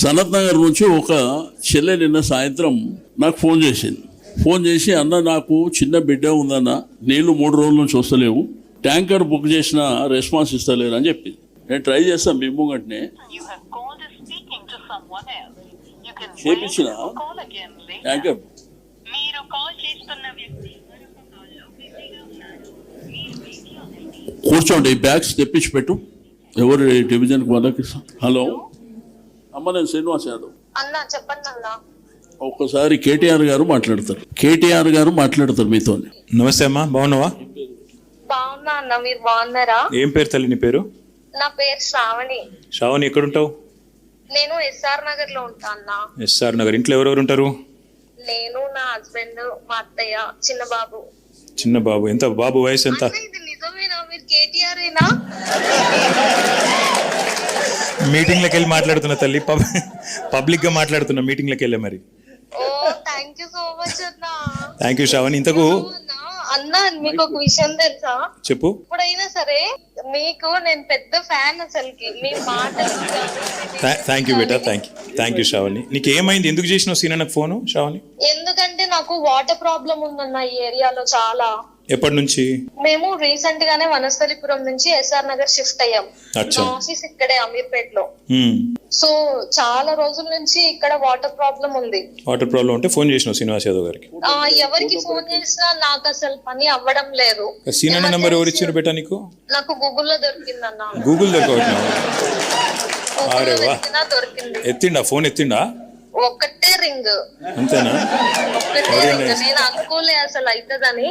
సనత్ నగర్ నుంచి ఒక చెల్లె నిన్న సాయంత్రం నాకు ఫోన్ చేసింది. ఫోన్ చేసి, అన్న నాకు చిన్న బిడ్డ ఉందన్న, నీళ్ళు 3 రోజుల నుంచి వస్తలేవు, ట్యాంకర్ బుక్ చేసిన రెస్పాన్స్ ఇస్తలేరు అని చెప్పింది. నేను ట్రై చేస్తాను మీ ముంగట్నే చేపించిన ట్యాంకర్. కూర్చోండి, బ్యాగ్స్ తెప్పించి పెట్టు. ఎవరు డివిజన్కి వాళ్ళకి. హలో అమ్మ, నేను శ్రీనివాస్ యాదవ్. అన్నా చెప్పండి అన్నా. ఒక్కసారి కేటీఆర్ గారు మాట్లాడతారు మీతో. నమస్తే అమ్మా, బాగున్నావా? బాగున్నా అన్న, మీరు బాగున్నారా? ఏం పేరు తల్లి నీ పేరు? నా పేరు శ్రావణి. శ్రావణి, ఎక్కడ ఉంటావు? నేను ఎస్ఆర్ నగర్ లో ఉంటా అన్న. ఎస్ఆర్ నగర్. ఇంట్లో ఎవరెవరు ఉంటారు? నేను, నా హస్బెండ్, మా అత్తయ్య, చిన్న బాబు. చిన్న బాబు. ఎంత బాబు వయసు ఎంత? ఇది నిజమేనా? మీరు కేటీఆర్ ఏనా? మీటింగ్లకు వెళ్ళి మాట్లాడుతున్నా తల్లి, పబ్లిక్ గా మాట్లాడుతున్నా మీటింగ్లకు వెళ్ళే. మరి ఓ థ్యాంక్ యూ సో మచ్ అన్న. Thank you Shravani. ఇంతకు అన్న మీకు ఒక విషయం తెలుసా? చెప్పు. ఇప్పుడైనా సరే మీకు నేను పెద్ద ఫ్యాన్ అసలుకి, మీ మాటలు. థ్యాంక్ యూ బేటా, థ్యాంక్ యూ శ్రావణి. నీకు ఏమైంది? ఎందుకు చేసినావు సీనా నాకు ఫోను శ్రావణి? ఎందుకంటే నాకు వాటర్ ప్రాబ్లం ఉందన్న ఈ ఏరియాలో చాలా. ఎప్పటి నుంచి? మేము రీసెంట్ గానే వనస్థలిపురం నుంచి ఎస్ఆర్ నగర్ షిఫ్ట్ అయ్యాం. ఆఫీస్ ఇక్కడే అమీర్పేట్ లో. సో చాలా రోజుల నుంచి ఇక్కడ వాటర్ ప్రాబ్లం ఉంది. వాటర్ ప్రాబ్లం ఉంటే ఫోన్ చేసినావు శ్రీనివాస్ యాదవ్ గారికి? ఎవరికి ఫోన్ చేసినా నాకు అసలు పని అవ్వడం లేదు. సీనా నెంబర్ ఎవరు ఇచ్చారు బేటా నీకు? నాకు గూగుల్లో దొరికిందన్న. గూగుల్ దొరికిందా? దొరికింది. ఎత్తిండా ఫోన్? ఎత్తిండా? ఒక్కటే రింగ్. అంతేనా? నేను అనుకోలే అసలు అవుతుందని.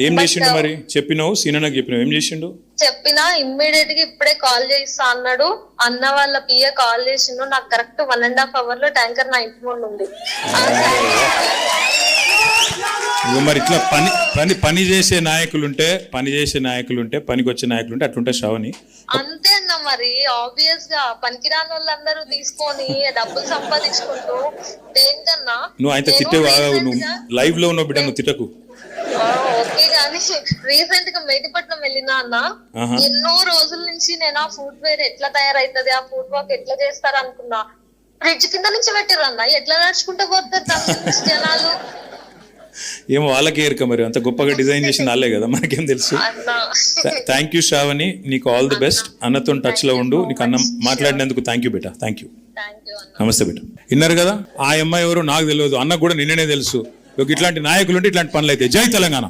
ఏం చేసిండు మరి? చెప్పినావు సీనాకి? చెప్పినావు ఏం చేసిండు? చెప్పినా ఇమ్మీడియట్ గా ఇప్పుడే కాల్ చేస్తా అన్నాడు. అన్న వాళ్ళ పిఏ కాల్ చేసిండు. నాకు కరెక్ట్ 1.5 hours లో ట్యాంకర్ నా ఇంటి ముందు ఉంది. మరి ఇట్లా పని చేసే నాయకులుంటే పనికి వచ్చే నాయకులుంటే అట్లుంటే శ్రావణి. అంతే అన్న. మరి ఆబ్వియస్ గా పనికిరాని వాళ్ళందరూ తీసుకొని డబ్బులు సంపాదించుకుంటూ దేనికన్నా. నువ్వు ఆయన తిట్టేవా? నువ్వు లైవ్ లో ఉన్నావు బిడ్డ, నువ్వు తిట్టకు. ఓకే గానీ రీసెంట్ గా మేడిపట్నం వెళ్ళినా అన్న. ఎన్నో రోజుల నుంచి నేను ఆ ఫుడ్ వేర్ ఎట్లా తయారైతుంది, ఆ ఫుడ్ వర్క్ ఎట్లా చేస్తారు అనుకున్నా. బ్రిడ్జ్ కింద నుంచి పెట్టిర్రు అన్న. ఎట్లా నడుచుకుంటూ పోతారు జనాలు? ఏమో వాళ్ళకి ఏరిక. మరి అంత గొప్పగా డిజైన్ చేసిన వాళ్ళే కదా, మనకేం తెలుసు. థ్యాంక్ యూ శ్రావణి, నీకు ఆల్ ది బెస్ట్. అన్నతో టచ్ లో ఉండు. నీకు అన్న మాట్లాడినందుకు థ్యాంక్ యూ బేటా. Thank you. నమస్తే బేటా. విన్నారు కదా, ఆ అమ్మాయి ఎవరు నాకు తెలియదు, అన్నకు కూడా నిన్ననే తెలుసు. ఇట్లాంటి నాయకులు ఉంటే ఇట్లాంటి పనులు అయితే. జై తెలంగాణ.